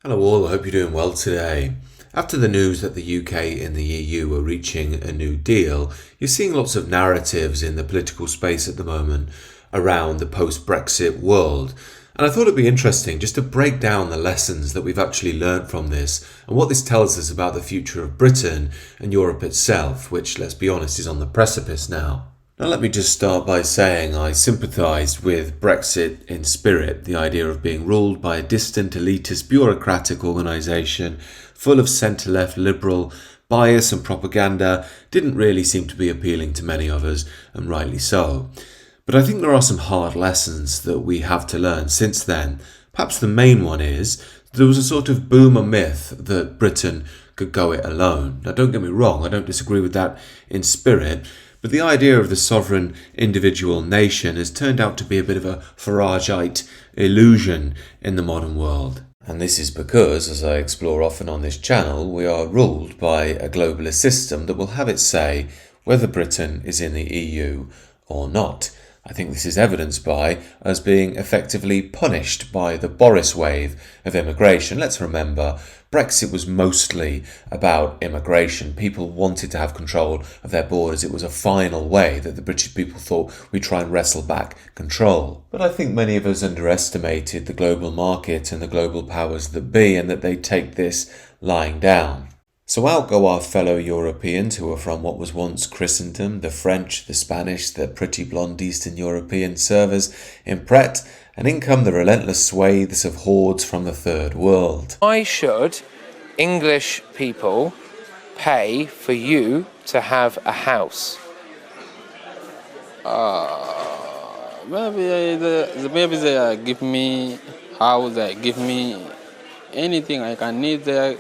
Hello all, I hope you're doing well today. After the news that the UK and the EU are reaching a new deal, you're seeing lots of narratives in the political space at the moment around the post-Brexit world. And I thought it'd be interesting just to break down the lessons that we've actually learnt from this and what this tells us about the future of Britain and Europe itself, which, let's be honest, is on the precipice now. Now, let me just start by saying I sympathised with Brexit in spirit, the idea of being ruled by a distant, elitist, bureaucratic organisation full of centre-left liberal bias and propaganda didn't really seem to be appealing to many of us, and rightly so. But I think there are some hard lessons that we have to learn since then. Perhaps the main one is there was a sort of boomer myth that Britain could go it alone. Now, don't get me wrong, I don't disagree with that in spirit, but the idea of the sovereign individual nation has turned out to be a bit of a Farageite illusion in the modern world. And this is because, as I explore often on this channel, we are ruled by a globalist system that will have its say whether Britain is in the EU or not. I think this is evidenced by us being effectively punished by the Boris wave of immigration. Let's remember, Brexit was mostly about immigration. People wanted to have control of their borders. It was a final way that the British people thought we'd try and wrestle back control. But I think many of us underestimated the global market and the global powers that be, and that they'd take this lying down. So out go our fellow Europeans who are from what was once Christendom, the French, the Spanish, the pretty blonde Eastern European servers in Pret, and in come the relentless swathes of hordes from the Third World. Why should English people pay for you to have a house? Maybe they give me house, they give me anything I can need, they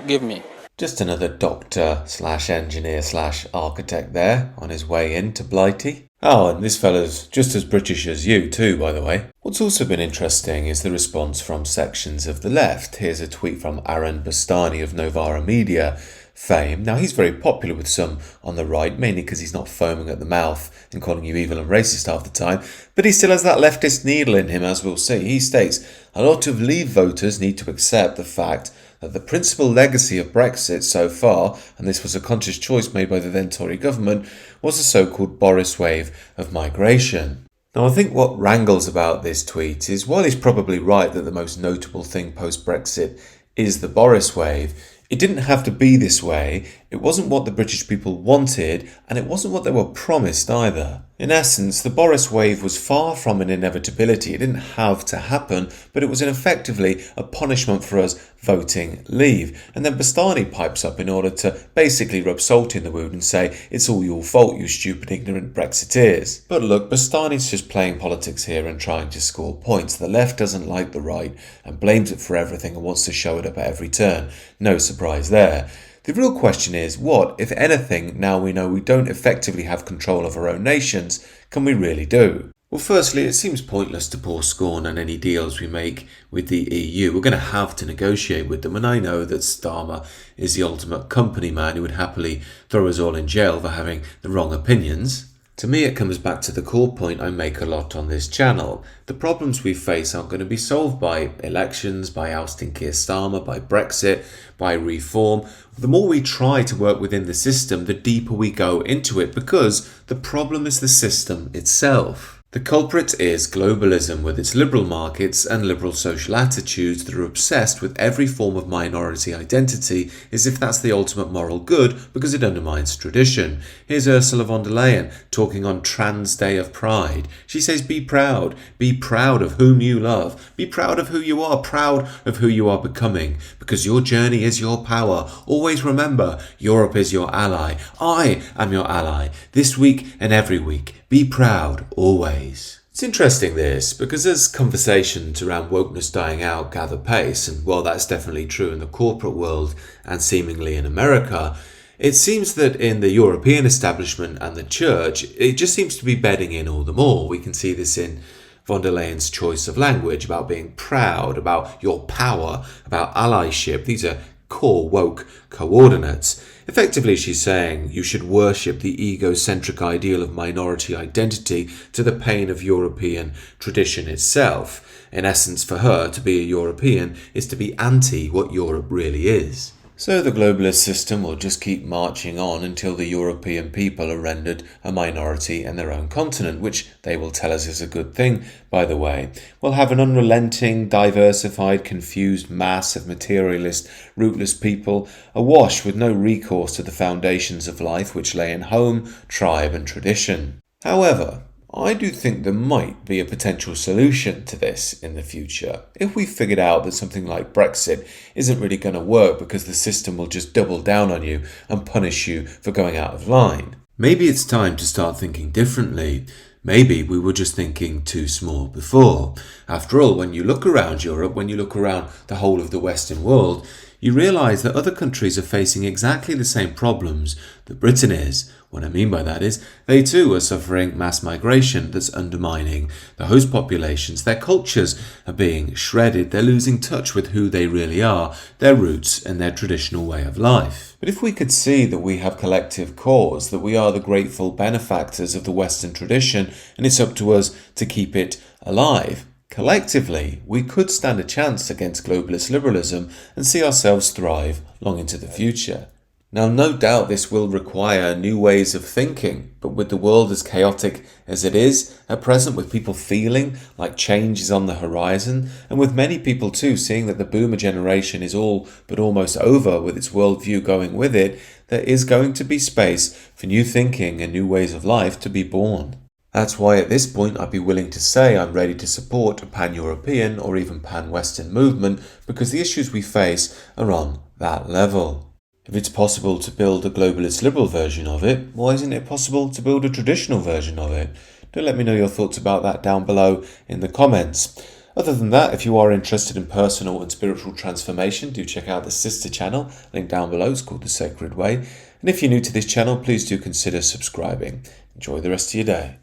give me. Just another doctor/engineer/architect there on his way into Blighty. Oh, and this fella's just as British as you too, by the way. What's also been interesting is the response from sections of the left. Here's a tweet from Aaron Bastani of Novara Media fame. Now, he's very popular with some on the right, mainly because he's not foaming at the mouth and calling you evil and racist half the time, but he still has that leftist needle in him, as we'll see. He states, a lot of Leave voters need to accept the fact that the principal legacy of Brexit so far, and this was a conscious choice made by the then Tory government, was the so-called Boris wave of migration. Now, I think what wrangles about this tweet is, while he's probably right that the most notable thing post-Brexit is the Boris wave, it didn't have to be this way, it wasn't what the British people wanted, and it wasn't what they were promised either. In essence, the Boris wave was far from an inevitability. It didn't have to happen, but it was effectively a punishment for us voting Leave. And then Bastani pipes up in order to basically rub salt in the wound and say, it's all your fault, you stupid, ignorant Brexiteers. But look, Bastani's just playing politics here and trying to score points. The left doesn't like the right and blames it for everything and wants to show it up at every turn. No surprise there. The real question is, what, if anything, now we know we don't effectively have control of our own nations, can we really do? Well, firstly, it seems pointless to pour scorn on any deals we make with the EU. We're going to have to negotiate with them, and I know that Starmer is the ultimate company man who would happily throw us all in jail for having the wrong opinions. To me, it comes back to the core point I make a lot on this channel. The problems we face aren't going to be solved by elections, by ousting Keir Starmer, by Brexit, by reform. The more we try to work within the system, the deeper we go into it, because the problem is the system itself. The culprit is globalism, with its liberal markets and liberal social attitudes that are obsessed with every form of minority identity as if that's the ultimate moral good because it undermines tradition. Here's Ursula von der Leyen talking on Trans Day of Pride. She says, be proud of whom you love, be proud of who you are, proud of who you are becoming, because your journey is your power. Always remember, Europe is your ally. I am your ally, this week and every week. Be proud, always. It's interesting this, because as conversations around wokeness dying out gather pace, and while that's definitely true in the corporate world and seemingly in America, it seems that in the European establishment and the church, it just seems to be bedding in all the more. We can see this in von der Leyen's choice of language about being proud, about your power, about allyship. These are core woke coordinates. Effectively, she's saying you should worship the egocentric ideal of minority identity to the pain of European tradition itself. In essence, for her, to be a European is to be anti what Europe really is. So the globalist system will just keep marching on until the European people are rendered a minority in their own continent, which they will tell us is a good thing, by the way. We'll have an unrelenting, diversified, confused mass of materialist, rootless people, awash with no recourse to the foundations of life which lay in home, tribe and tradition. However, I do think there might be a potential solution to this in the future if we figured out that something like Brexit isn't really going to work because the system will just double down on you and punish you for going out of line. Maybe it's time to start thinking differently. Maybe we were just thinking too small before. After all, when you look around Europe, when you look around the whole of the Western world, you realise that other countries are facing exactly the same problems that Britain is. What I mean by that is, they too are suffering mass migration that's undermining the host populations. Their cultures are being shredded. They're losing touch with who they really are, their roots and their traditional way of life. But if we could see that we have collective cause, that we are the grateful benefactors of the Western tradition, and it's up to us to keep it alive, collectively, we could stand a chance against globalist liberalism and see ourselves thrive long into the future. Now, no doubt this will require new ways of thinking, but with the world as chaotic as it is at present, with people feeling like change is on the horizon, and with many people too seeing that the boomer generation is all but almost over with its worldview going with it, there is going to be space for new thinking and new ways of life to be born. That's why at this point I'd be willing to say I'm ready to support a pan-European or even pan-Western movement because the issues we face are on that level. If it's possible to build a globalist liberal version of it, why isn't it possible to build a traditional version of it? Do let me know your thoughts about that down below in the comments. Other than that, if you are interested in personal and spiritual transformation, do check out the sister channel, link down below, it's called The Sacred Way. And if you're new to this channel, please do consider subscribing. Enjoy the rest of your day.